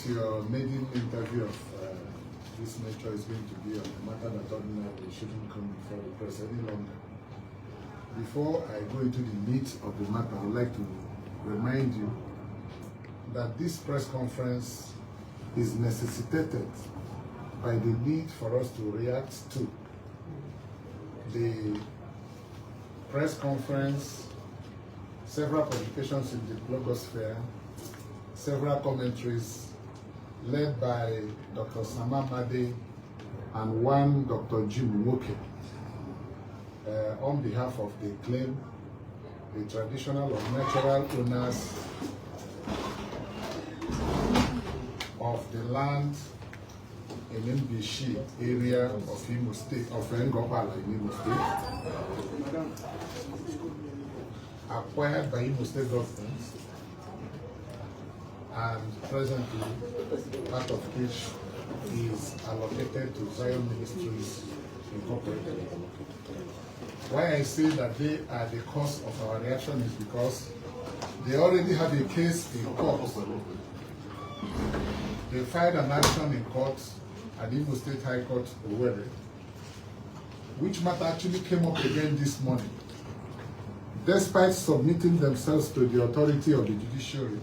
your maiden interview of this nature is going to be on a matter that ordinarily shouldn't come before the press any longer. Before I go into the meat of the matter, I would like to remind you that this press conference is necessitated by the need for us to react to the press conference, several publications in the blogosphere, several commentaries led by Dr. Sama Made and one Dr. Jim Woke on behalf of the claim, the traditional or natural owners of the land in Mbishi area of Imo State, of Ngor Okpala in Imo State, acquired by Imo State government, and presently part of which is allocated to Zion Ministries Incorporated. Why I say that they are the cause of our reaction is because they already have a case in court. They filed an action in court at the Imo State High Court, Owerri, which matter actually came up again this morning. Despite submitting themselves to the authority of the judiciary,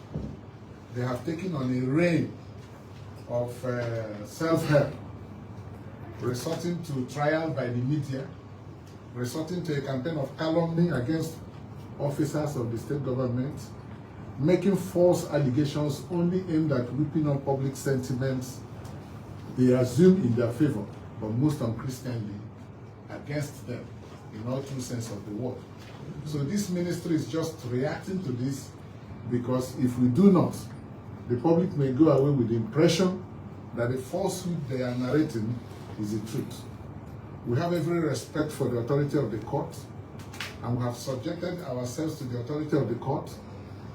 they have taken on a reign of self-help, resorting to trial by the media, resorting to a campaign of calumny against officers of the state government, making false allegations only aimed at whipping up public sentiments they assume in their favor, but most unchristianly against them in all true sense of the word. So this ministry is just reacting to this, because if we do not, the public may go away with the impression that the falsehood they are narrating is the truth. We have every respect for the authority of the court, and we have subjected ourselves to the authority of the court,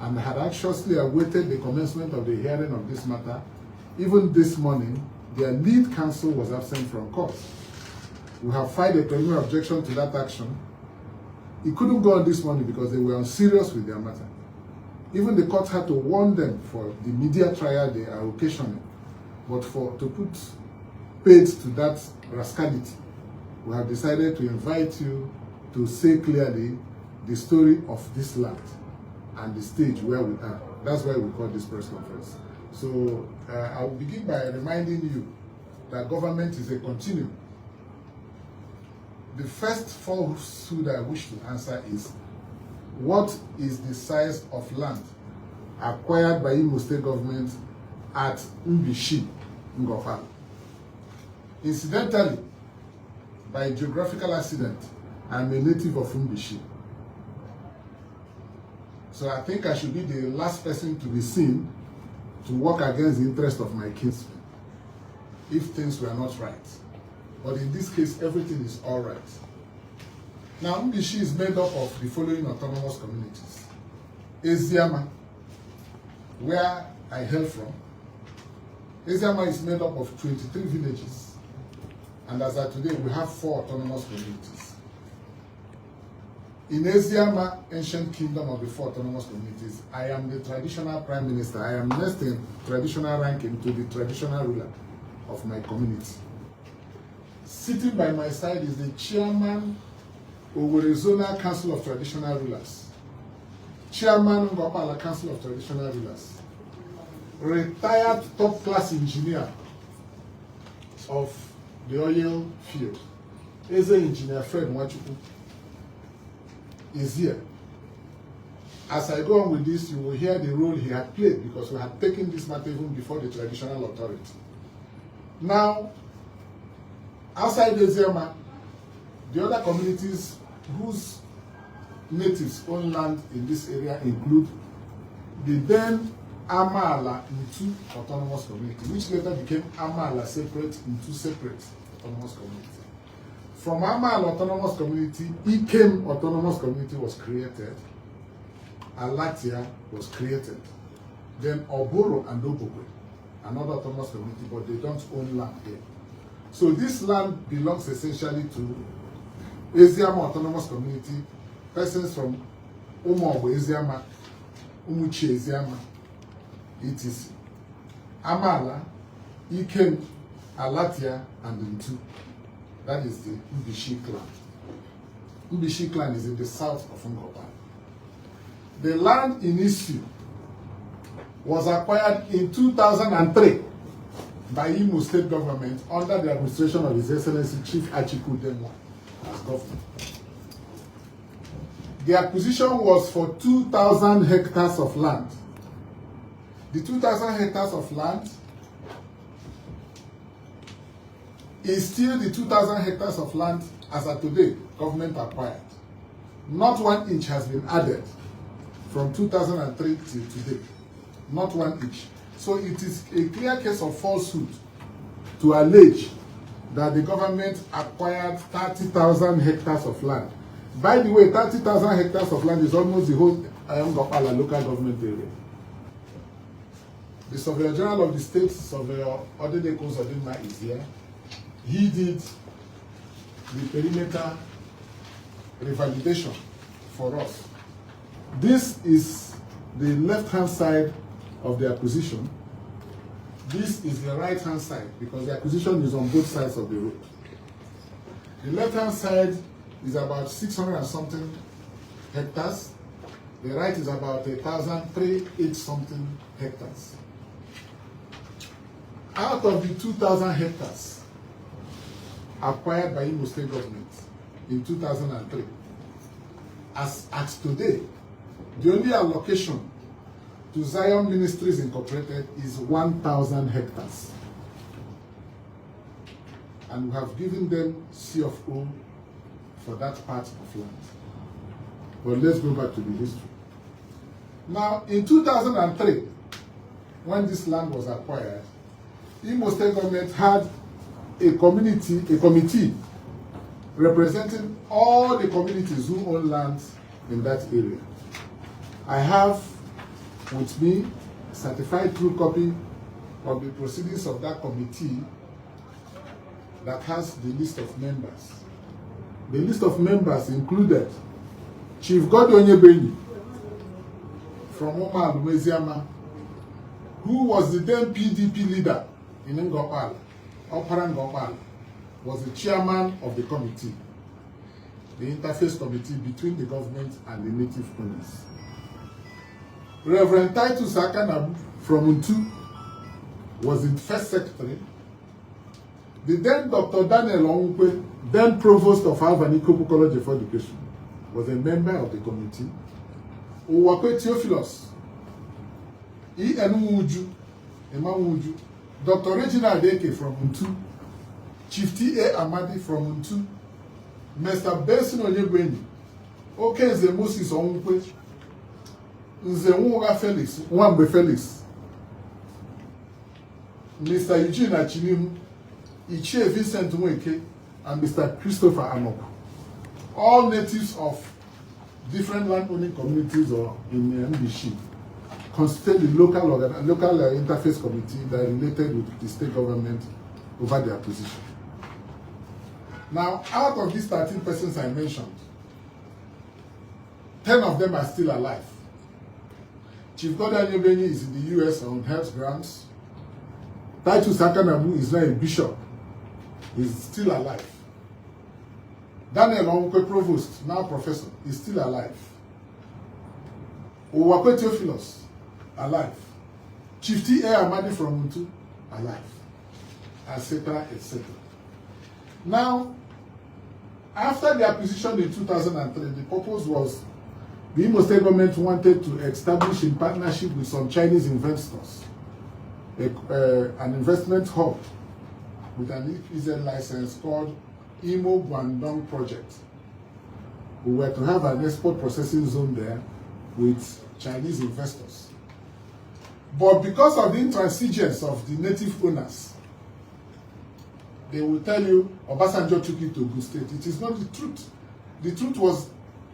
and had anxiously awaited the commencement of the hearing of this matter. Even this morning, their lead counsel was absent from court. We have filed a preliminary objection to that action. It couldn't go on this morning because they were unserious with their matter. Even the court had to warn them for the media trial they are occasioning, but to put paid to that rascality, we have decided to invite you to say clearly the story of this land and the stage where we are. That's why we call this press conference. So I will begin by reminding you that government is a continuum. The first falsehood I wish to answer is, what is the size of land acquired by Imo State government at Mbishi, Ngor Okpala? Incidentally, by geographical accident, I am a native of Mbishi. So I think I should be the last person to be seen to work against the interest of my kinsmen if things were not right. But in this case, everything is all right. Now, Mbishi is made up of the following autonomous communities. Eziama, where I hail from. Eziama is made up of 23 villages. And as of today, we have 4 autonomous communities. In Eziama, ancient kingdom of the 4 autonomous communities, I am the traditional prime minister. I am next in traditional ranking to the traditional ruler of my community. Sitting by my side is the chairman of the Zonal Council of Traditional Rulers, chairman of Ngor Okpala Council of Traditional Rulers, retired top-class engineer of the oil field, Eze Engineer Fred Nwachukwu, is here. As I go on with this, you will hear the role he had played, because we had taken this matter even before the traditional authority. Now, outside Eziama, the other communities whose natives own land in this area include the then Amaala into autonomous community, which later became Amaala separate into separate autonomous community. From Amaala autonomous community, Ikem autonomous community was created, Alatia was created, then Oboro and Obogwe, another autonomous community, but they don't own land here. So this land belongs essentially to Eziama autonomous community, persons from Umogwe Eziama, Umuchi Eziama, etc. Amala, Ikem, Alatia, and Ntu. That is the Ubishi clan. Ubishi clan is in the south of Ngor Okpala. The land in issue was acquired in 2003 by Imo State government under the administration of His Excellency Chief Uzodinma as governor. The acquisition was for 2,000 hectares of land. The 2,000 hectares of land is still the 2,000 hectares of land as of today, government acquired. Not 1 inch has been added from 2003 till today. Not 1 inch. So it is a clear case of falsehood to allege that the government acquired 30,000 hectares of land. By the way, 30,000 hectares of land is almost the whole Ngor Okpala local government area. The Surveyor General of the State, Surveyor Uzodinma, is here. He did the perimeter revalidation for us. This is the left-hand side of the acquisition. This is the right-hand side because the acquisition is on both sides of the road. The left-hand side is about 600 and something hectares. The right is about 1,308 something hectares. Out of the 2,000 hectares acquired by Imo State government in 2003, as at today, the only allocation to Zion Ministries Incorporated is 1,000 hectares. And we have given them C of O for that part of land. But let's go back to the history. Now, in 2003, when this land was acquired, Imo State government had a committee representing all the communities who own land in that area. I have with me a certified true copy of the proceedings of that committee that has the list of members. The list of members included Chief Godonyebenyi from Oma Alumeziama, who was the then PDP leader in Ngor Okpala, Ngor Okpala, was the chairman of the committee, the interface committee between the government and the native owners. Reverend Titus Akanabu from Ntu was the first secretary. The then Dr. Daniel Onwukwe, then provost of Alvani College of Education, was a member of the committee. Uwakwe Theophilus, Enuuju, Emawuju, Dr. Reginald Eke from Ntu, Chief T.A. Amadi from Ntu, Mr. Benson Onyebeni, Okenze Moses Onwukwe, Nzenwuga Felix, Nwambe Felix, Mr. Eugene Achinimu, Ichie Vincent Nweke, and Mr. Christopher Amok. All natives of different land-owning communities or in MBC constitute the local interface committee that related with the state government over the acquisition. Now, out of these 13 persons I mentioned, 10 of them are still alive. Chief Godonyebenyi is in the US on health grounds. Titus Akanabu is now a bishop. He's still alive. Daniel Onwukwe Provost, now professor, is still alive. Uwakwe Theophilus, alive. Chief T.A. Amadi from Ntu, alive. Etc., etc. Now, after the acquisition in 2003, the purpose was the Imo State government wanted to establish in partnership with some Chinese investors an investment hub with an EPZ license called Imo Guangdong Project. We were to have an export processing zone there with Chinese investors. But because of the intransigence of the native owners, they will tell you Obasanjo took it to Ogun State. It is not the truth. The truth was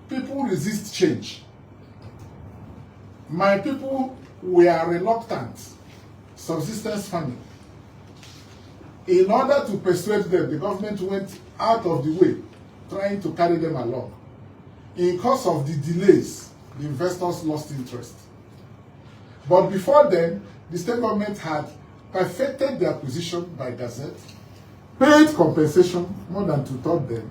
people resist change. My people were reluctant, subsistence farming. In order to persuade them, the government went out of the way, trying to carry them along. In course of the delays, the investors lost interest. But before then, the state government had perfected the acquisition by gazette, paid compensation more than two-thirds them,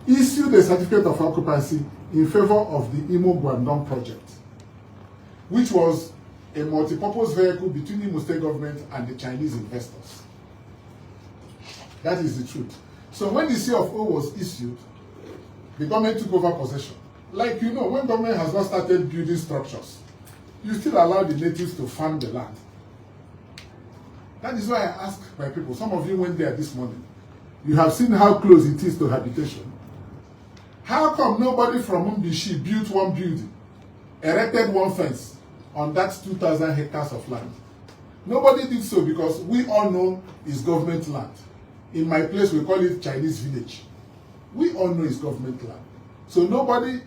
issued a certificate of occupancy in favor of the Imo Guangdong project, which was a multi-purpose vehicle between the Imo State government and the Chinese investors. That is the truth. So when the CFO was issued, the government took over possession. Like you know, when government has not started building structures, you still allow the natives to farm the land. That is why I ask my people, some of you went there this morning. You have seen how close it is to habitation. How come nobody from Mbishi built one building, erected one fence on that 2,000 hectares of land? Nobody did so because we all know it's government land. In my place, we call it Chinese village. We all know it's government land. So nobody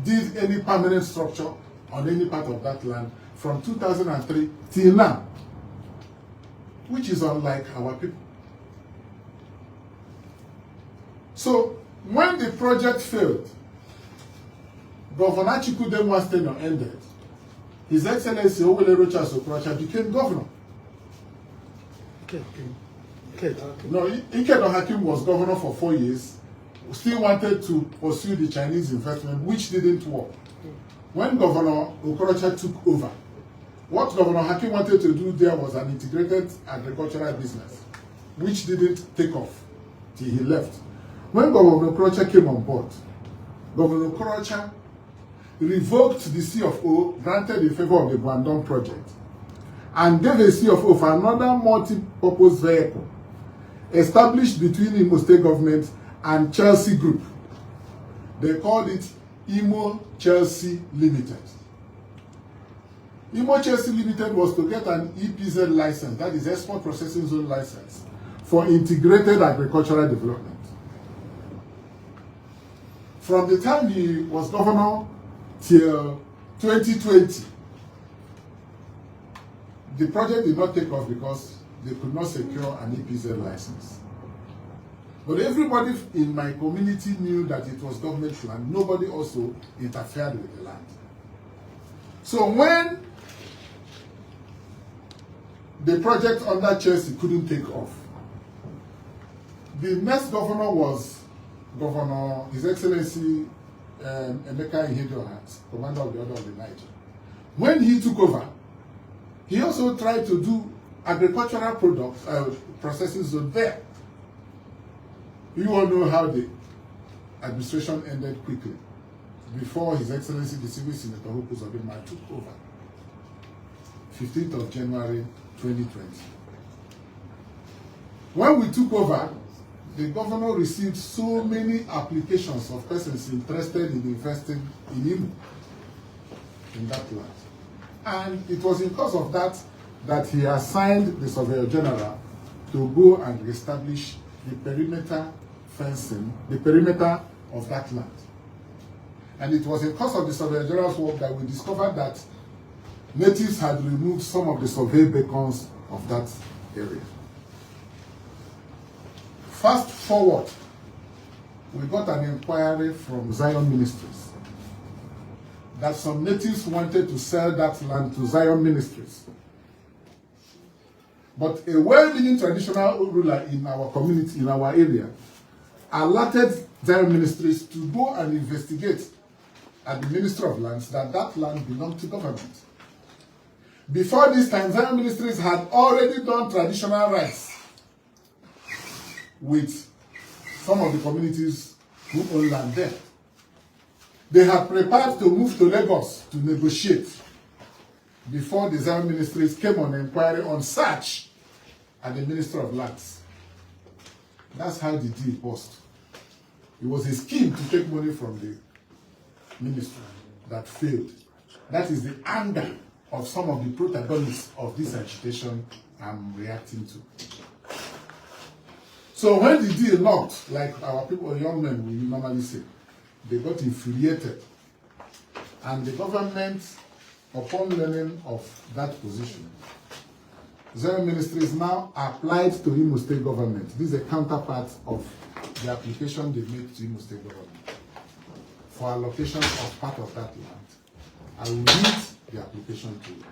did any permanent structure on any part of that land from 2003 till now, which is unlike our people. So when the project failed, Governor Chikudemwa's tenure ended. His Excellency Owele Rochas Okorocha became governor. No, Ikedo Hakim was governor for 4 years, still wanted to pursue the Chinese investment, which didn't work. When Governor Okorocha took over, what Governor Hakim wanted to do there was an integrated agricultural business, which didn't take off till he left. When Governor Okorocha came on board, Governor Okorocha revoked the CFO granted in favor of the Guangdong project and gave a CFO for another multi-purpose vehicle established between Imo State government and Chelsea Group. They called it Imo Chelsea Limited. Imo Chelsea Limited was to get an EPZ license, that is Export Processing Zone license, for integrated agricultural development. From the time he was governor till 2020, the project did not take off because they could not secure an EPZ license. But everybody in my community knew that it was government land. Nobody also interfered with the land. So when the project under Chelsea couldn't take off, the next governor was Governor, His Excellency Emeka Ihedioha, Commander of the Order of the Niger. When he took over, he also tried to do agricultural products, processing zone there. You all know how the administration ended quickly before His Excellency the Civil Senator Uzodinma took over. 15th of January 2020. When we took over, the governor received so many applications of persons interested in investing in him in that land. And it was because of that that he assigned the Surveyor General to go and establish the perimeter fencing, the perimeter of that land. And it was because of the Surveyor General's work that we discovered that natives had removed some of the survey beacons of that area. Fast forward, we got an inquiry from Zion Ministries that some natives wanted to sell that land to Zion Ministries. But a well-meaning traditional ruler in our community, in our area, alerted Zion Ministries to go and investigate at the Ministry of Lands that that land belonged to government. Before this time, Zion Ministries had already done traditional rights with some of the communities who own land there. They had prepared to move to Lagos to negotiate before the Zion Ministries came on inquiry on search at the Ministry of Lands. That's how the deal was. It was a scheme to take money from the ministry that failed. That is the anger of some of the protagonists of this agitation I'm reacting to. So when the deal knocked, like our people, young men, we normally say, they got infuriated. And the government, upon learning of that position, Zion Ministries now applied to Imo State government. This is a counterpart of the application they made to Imo State government for allocation of part of that land. I will read the application to you.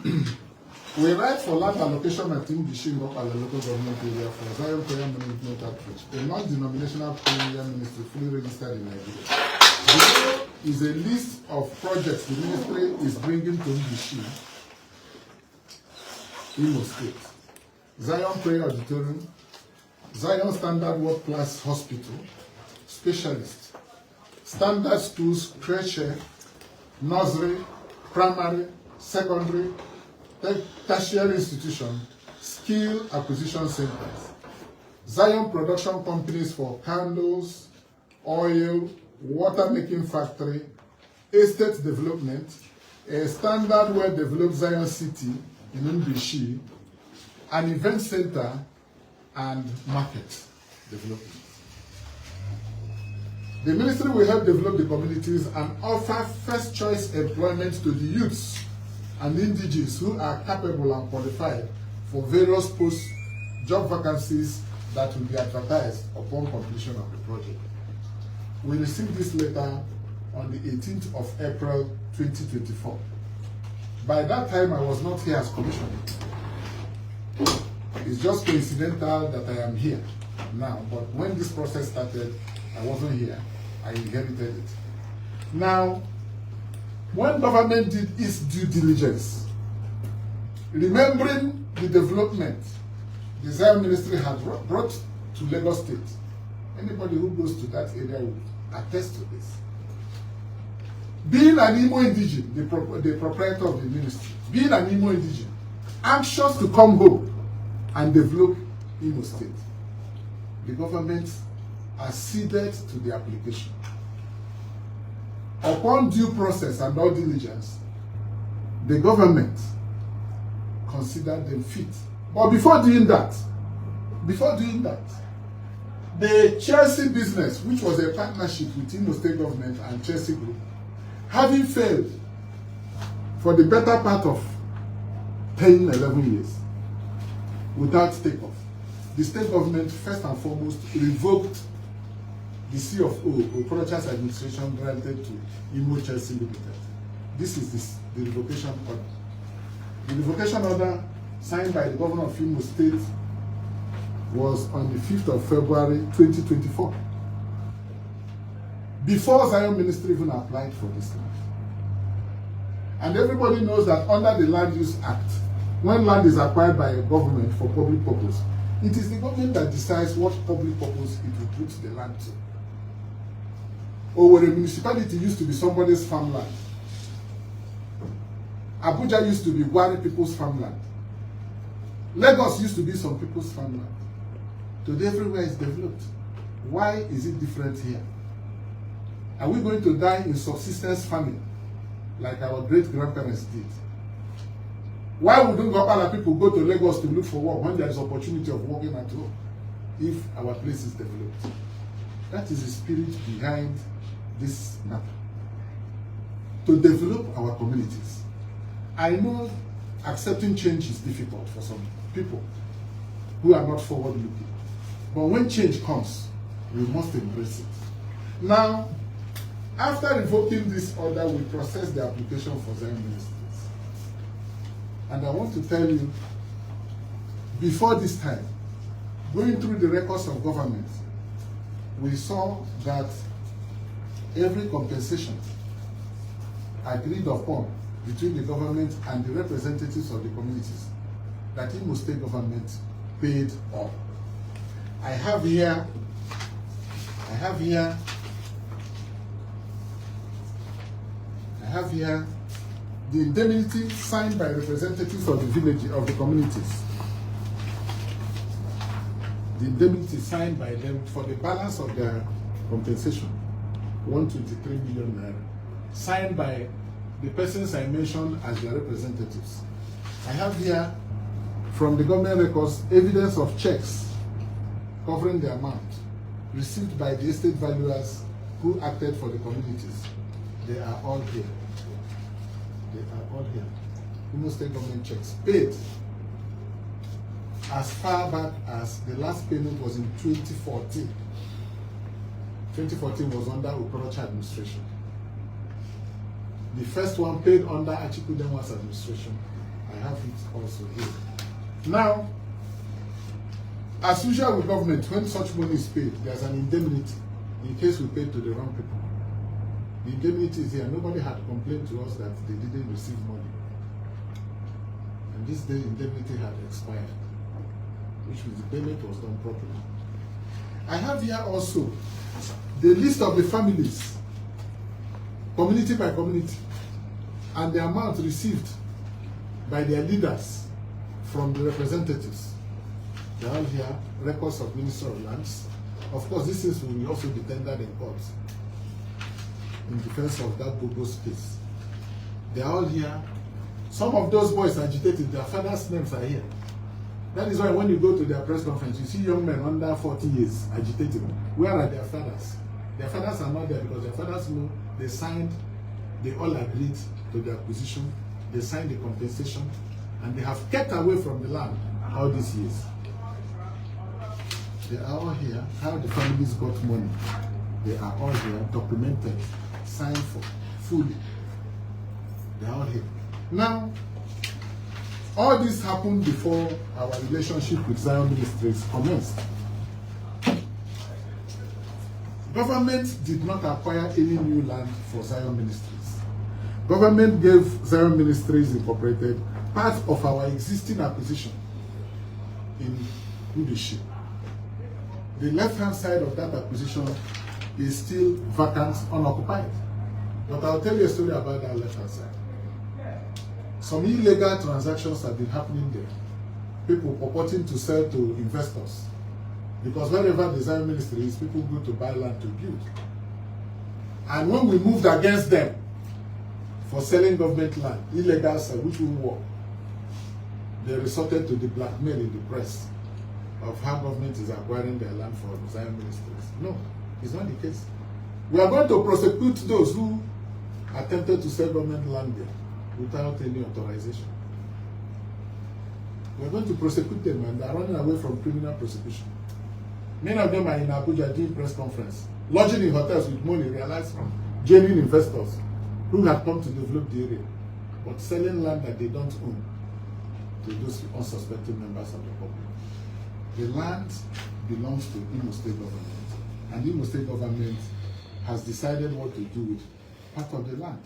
We write for land allocation at Ngor Okpala local government area for Zion Prayer Management Outreach, a non-denominational prayer ministry fully registered in Nigeria. Below is a list of projects the ministry is bringing to Ngor, Imo State. Zion Prayer Auditorium, Zion Standard World Class Hospital, Specialist, Standard Schools, creche, nursery, primary, secondary, tertiary institution, skill acquisition centers, Zion production companies for candles, oil, water making factory, estate development, a standard well-developed Zion city in Mbishi, an event center, and market development. The ministry will help develop the communities and offer first choice employment to the youths and indigenes who are capable and qualified for various post-job vacancies that will be advertised upon completion of the project. We received this letter on the 18th of April 2024. By that time, I was not here as commissioner. It's just coincidental that I am here now, but when this process started, I wasn't here. I inherited it. Now, when government did its due diligence, remembering the development the Zion Ministry had brought to Lagos State, anybody who goes to that area will attest to this. Being an Imo indigene, the proprietor of the ministry, being an Imo indigene, anxious to come home and develop Imo State, the government acceded to the application. Upon due process and all diligence, the government considered them fit. But before doing that, the Chelsea business, which was a partnership with Imo State government and Chelsea Group, having failed for the better part of 10, 11 years without takeoff, the state government first and foremost revoked the CFO, or Projects Administration, granted to Imo Chelsea Limited. This is the revocation order. The revocation order signed by the governor of Imo State was on the 5th of February 2024. Before Zion Ministry even applied for this land. And everybody knows that under the Land Use Act, when land is acquired by a government for public purpose, it is the government that decides what public purpose it will put the land to. Or where a municipality used to be somebody's farmland. Abuja used to be Gwari people's farmland. Lagos used to be some people's farmland. Today everywhere is developed. Why is it different here? Are we going to die in subsistence farming like our great-grandparents did? Why wouldn't Ngor Okpala people go to Lagos to look for work when there is opportunity of working at home if our place is developed? That is the spirit behind this matter. To develop our communities. I know accepting change is difficult for some people who are not forward-looking. But when change comes, we must embrace it. Now, after revoking this order, we processed the application for Zion Ministries. And I want to tell you, before this time, going through the records of government, we saw that every compensation agreed upon between the government and the representatives of the communities, that Imo State government paid all. I have here the indemnity signed by representatives of the village, of the communities. The indemnity signed by them for the balance of their compensation, 123 million naira, signed by the persons I mentioned as their representatives. I have here from the government records evidence of checks covering the amount received by the estate valuers who acted for the communities. They are all here. They are all here. Imo State government checks paid as far back as the last payment was in 2014. 2014 was under Okorocha administration. The first one paid under Achikudemwa's administration, I have it also here. Now, as usual with government, when such money is paid, there's an indemnity in case we pay to the wrong people. The indemnity is here. Nobody had complained to us that they didn't receive money. And this day, indemnity had expired, which means the payment was done properly. I have here also the list of the families, community by community, and the amount received by their leaders from the representatives. They are all here, records of Minister of Lands. Of course, these things will also be tendered in court in defense of that bogus case. They are all here. Some of those boys agitated, their fathers' names are here. That is why when you go to their press conference, you see young men under 40 years agitating. Where are their fathers? Their fathers are not there because their fathers know they signed, they all agreed to the acquisition, they signed the compensation, and they have kept away from the land all these years. They are all here. How the families got money, they are all here, documented, signed for, fully. They are all here. Now, all this happened before our relationship with Zion Ministries commenced. Government did not acquire any new land for Zion Ministries. Government gave Zion Ministries Incorporated part of our existing acquisition in Udishi. The left-hand side of that acquisition is still vacant, unoccupied. But I'll tell you a story about that left-hand side. Some illegal transactions have been happening there. People purporting to sell to investors. Because wherever the Zion Ministry is, people go to buy land to build. And when we moved against them for selling government land, illegal sale, which will work, they resorted to the blackmail in the press of how government is acquiring their land for Zion Ministries. No, it's not the case. We are going to prosecute those who attempted to sell government land there without any authorization. We are going to prosecute them, and they are running away from criminal prosecution. Many of them are in Abuja doing press conference, lodging in hotels with money realized from genuine investors who had come to develop the area, but selling land that they don't own to those unsuspecting members of the public. The land belongs to Imo State government, and Imo State government has decided what to do with part of the land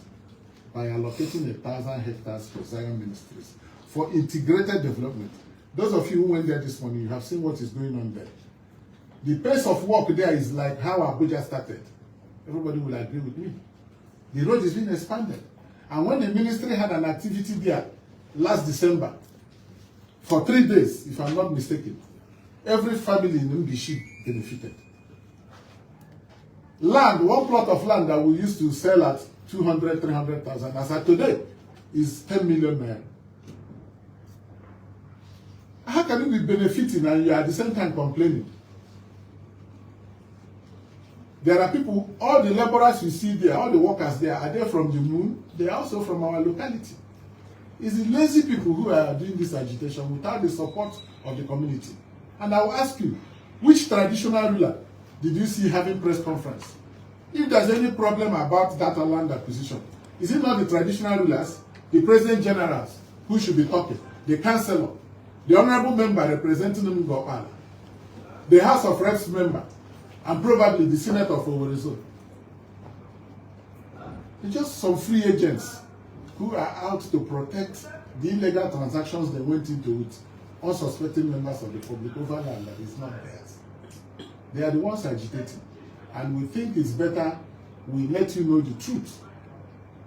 by allocating 1,000 hectares for Zion Ministries for integrated development. Those of you who went there this morning, you have seen what is going on there. The pace of work there is like how Abuja started. Everybody will agree with me. The road is being expanded. And when the ministry had an activity there last December, for 3 days, if I'm not mistaken, every family in Mbishi benefited. Land, one plot of land that we used to sell at 200, 300,000, as at today, is 10 million naira. How can you be benefiting and you are at the same time complaining? There are people, all the laborers you see there, all the workers there, are they from the moon? They are also from our locality. It's the lazy people who are doing this agitation without the support of the community. And I will ask you, which traditional ruler did you see having press conference? If there's any problem about that land acquisition, is it not the traditional rulers, the president generals, who should be talking, the councillor, the honorable member representing Ngor Okpala, the House of Reps member, and probably the Senate of Owerri Zone? They're just some free agents who are out to protect the illegal transactions they went into with unsuspecting members of the public over land that is not theirs. They are the ones agitating. And we think it's better we let you know the truth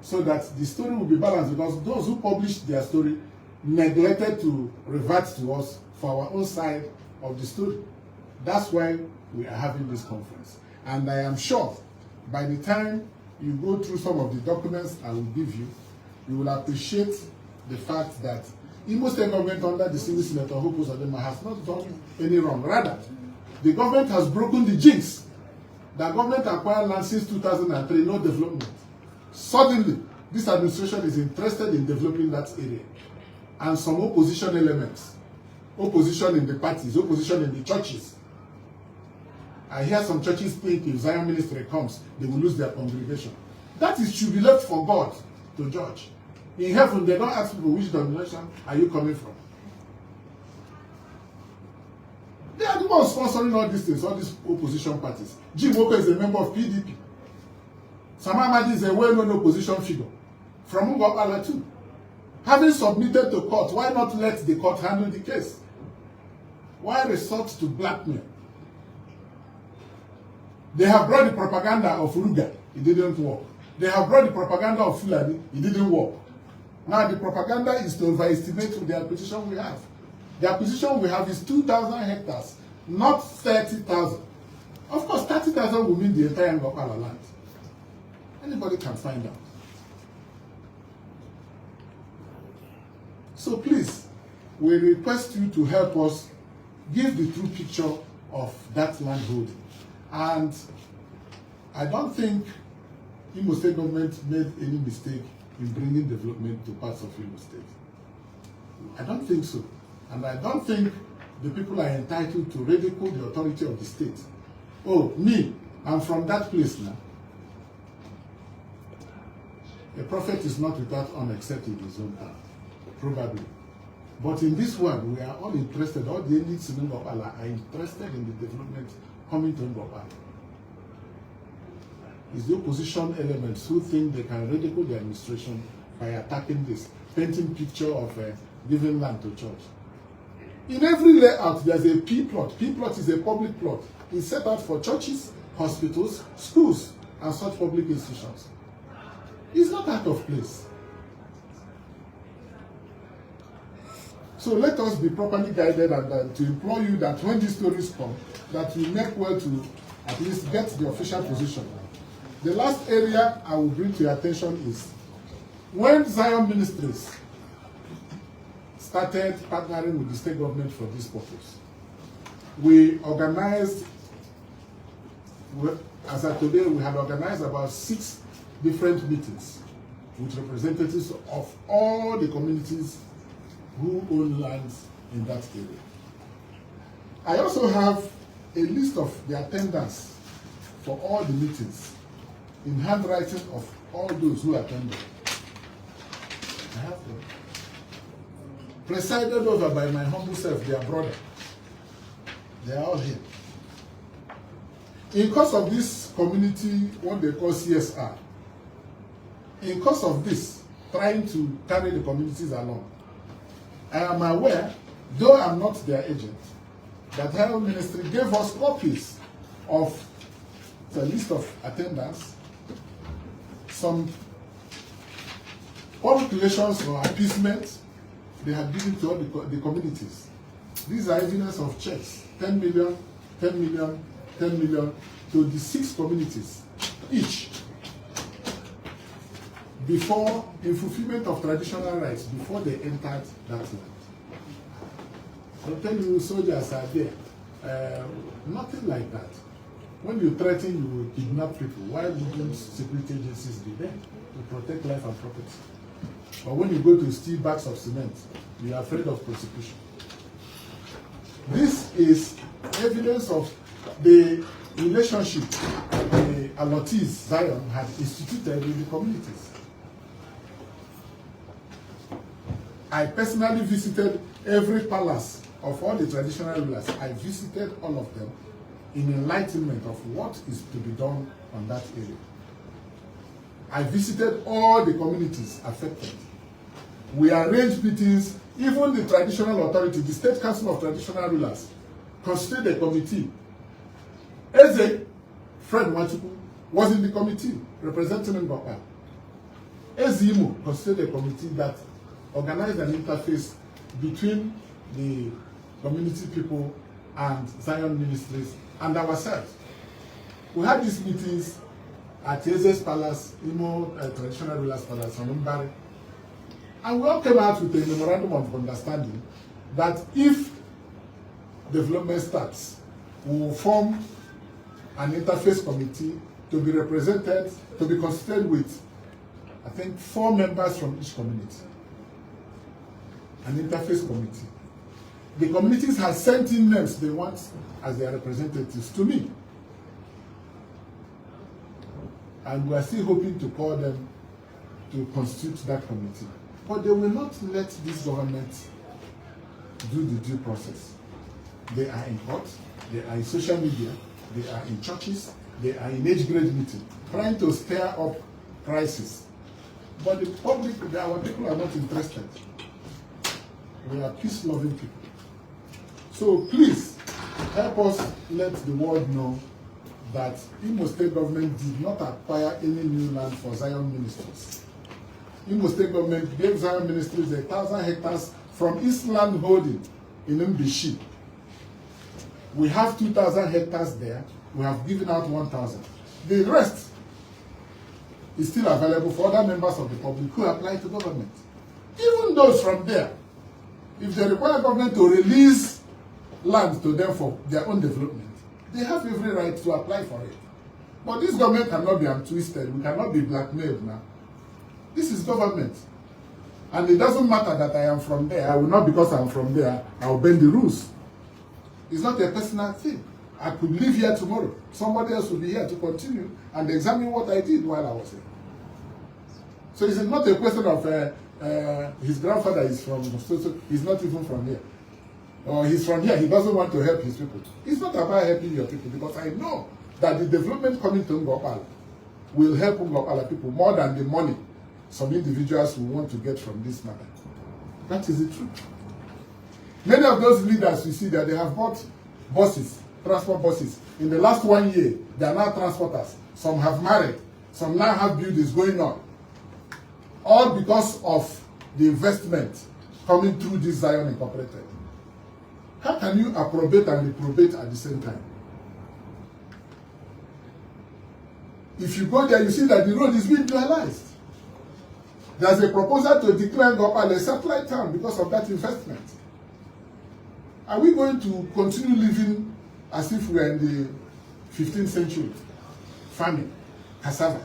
so that the story will be balanced, because those who published their story neglected to revert to us for our own side of the story. That's why we are having this conference. And I am sure by the time you go through some of the documents I will give you, you will appreciate the fact that Imo State government under the civil senator Uzodinma has not done any wrong. Rather, the government has broken the jinx. The government acquired land since 2003, no development. Suddenly, this administration is interested in developing that area. And some opposition elements, opposition in the parties, opposition in the churches. I hear some churches think if Zion Ministry comes, they will lose their congregation. That is should be left for God to judge. In heaven, they don't ask people which denomination are you coming from. They are the ones sponsoring all these things, all these opposition parties. Jim Ope is a member of PDP. Sam Amadi is a well-known opposition figure from Ngor Okpala too. Having submitted to court, why not let the court handle the case? Why resort to blackmail? They have brought the propaganda of Ruga, it didn't work. They have brought the propaganda of Fulani, it didn't work. Now the propaganda is to overestimate the acquisition we have. The acquisition we have is 2,000 hectares, not 30,000. Of course, 30,000 will mean the entire Ngor Okpala land. Anybody can find out. So please, we request you to help us give the true picture of that land holding. And I don't think Imo State government made any mistake in bringing development to parts of Imo State. I don't think so. And I don't think the people are entitled to ridicule the authority of the state. Oh, me, I'm from that place now. A prophet is not without honor except in his own town, probably. But in this one, we are all interested, all the elites in Ngor Okpala are interested in the development coming to Ngor Okpala. It's the opposition elements who think they can ridicule the administration by attacking this, painting picture of giving land to church. In every layout, there's a P plot. P plot is a public plot. It's set out for churches, hospitals, schools, and such public institutions. It's not out of place. So let us be properly guided and to implore you that when these stories come, that we make well to at least get the official position. The last area I will bring to your attention is when Zion Ministries started partnering with the state government for this purpose, we organized, as of today, we have organized about 6 different meetings with representatives of all the communities who own lands in that area. I also have a list of the attendance for all the meetings in handwriting of all those who attended. I have them. Presided over by my humble self, their brother. They are all here. In course of this community, what they call CSR, in course of this, trying to carry the communities along, I am aware, though I'm not their agent, that Health Ministry gave us copies of the list of attendance, some public relations or appeasement they have given to all the communities. These are evidence of checks, 10 million, 10 million, 10 million, to the 6 communities each, before, in fulfillment of traditional rights, before they entered that land. I'll tell you, soldiers are there. Nothing like that. When you threaten, you will kidnap people. Why wouldn't security agencies be there to protect life and property? But when you go to steal bags of cement, you are afraid of prosecution. This is evidence of the relationship the allottees, Zion, had instituted with the communities. I personally visited every palace of all the traditional rulers. I visited all of them in enlightenment of what is to be done on that area. I visited all the communities affected. We arranged meetings. Even the traditional authority, the State Council of Traditional Rulers, constituted a committee. Eze, Fred Wachuku, was in the committee representing Ngor Okpala. Eze Imo constituted a committee that organized an interface between the community people and Zion Ministries and ourselves. We had these meetings at Eze's Palace, Imo Traditional Rulers Palace, on Umbari. And we all came out with a memorandum of understanding that if development starts, we will form an interface committee to be represented, to be constituted with, I think, 4 members from each community. An interface committee. The communities have sent in names they want as their representatives to me. And we are still hoping to call them to constitute that committee. But they will not let this government do the due process. They are in court, they are in social media, they are in churches, they are in age grade meeting, trying to stir up crisis. But the public, our people are not interested. We are peace-loving people. So please, help us let the world know that Imo State government did not acquire any new land for Zion Ministries. Imo State government gave Zion Ministries 1,000 hectares from its land holding in Mbishi. We have 2,000 hectares there. We have given out 1,000. The rest is still available for other members of the public who apply to government. Even those from there, if they require government to release land to them for their own development, they have every right to apply for it. But this government cannot be untwisted. We cannot be blackmailed now. This is government. And it doesn't matter that I am from there. I will not, because I'm from there, I will bend the rules. It's not a personal thing. I could live here tomorrow. Somebody else will be here to continue and examine what I did while I was here. So it's not a question of his grandfather is from, so he's not even from here. Or he's from here, he doesn't want to help his people. It's not about helping your people, because I know that the development coming to Ngor Okpala will help Ngor Okpala people more than the money some individuals will want to get from this matter. That is the truth. Many of those leaders you see that they have bought buses, transport buses. In the last 1 year, they are now transporters. Some have married. Some now have buildings going on. All because of the investment coming through this Zion Incorporated. How can you approbate and reprobate at the same time? If you go there, you see that the road is being dualized. There's a proposal to declare Ngor Okpala a satellite town because of that investment. Are we going to continue living as if we are in the 15th century? Farming, cassava.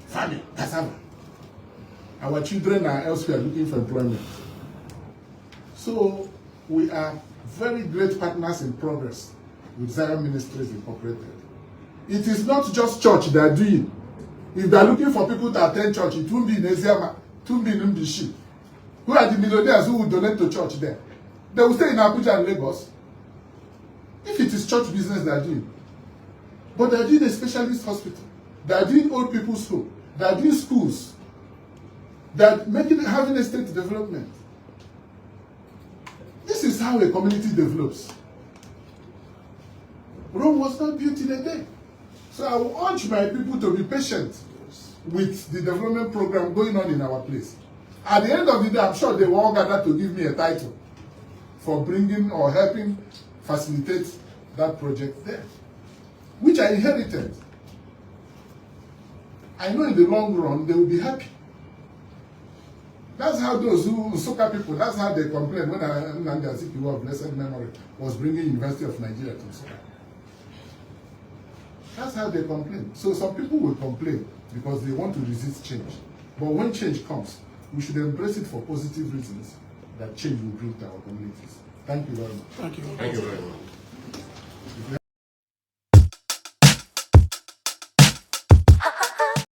Farming, cassava. Our children are elsewhere looking for employment. So we are very great partners in progress with Zion Ministries Incorporated. It is not just church they are doing. If they are looking for people to attend church, it won't be in Eziama, it won't be in Mbishi. Who are the millionaires who will donate to church there? They will stay in Abuja and Lagos. If it is church business they are doing. But they are doing a specialist hospital. They are doing old people's home. They are doing schools. They are having a state development. This is how a community develops. Rome was not built in a day. So I will urge my people to be patient with the development program going on in our place. At the end of the day, I'm sure they will all gather to give me a title for bringing or helping facilitate that project there, which I inherited. I know in the long run, they will be happy. That's how those who, Soka people, that's how they complain when Nnamdi Azikiwe of blessed memory was bringing University of Nigeria to Soka. That's how they complain. So some people will complain because they want to resist change. But when change comes, we should embrace it for positive reasons that change will bring to our communities. Thank you very much. Thank you. Thank you very much.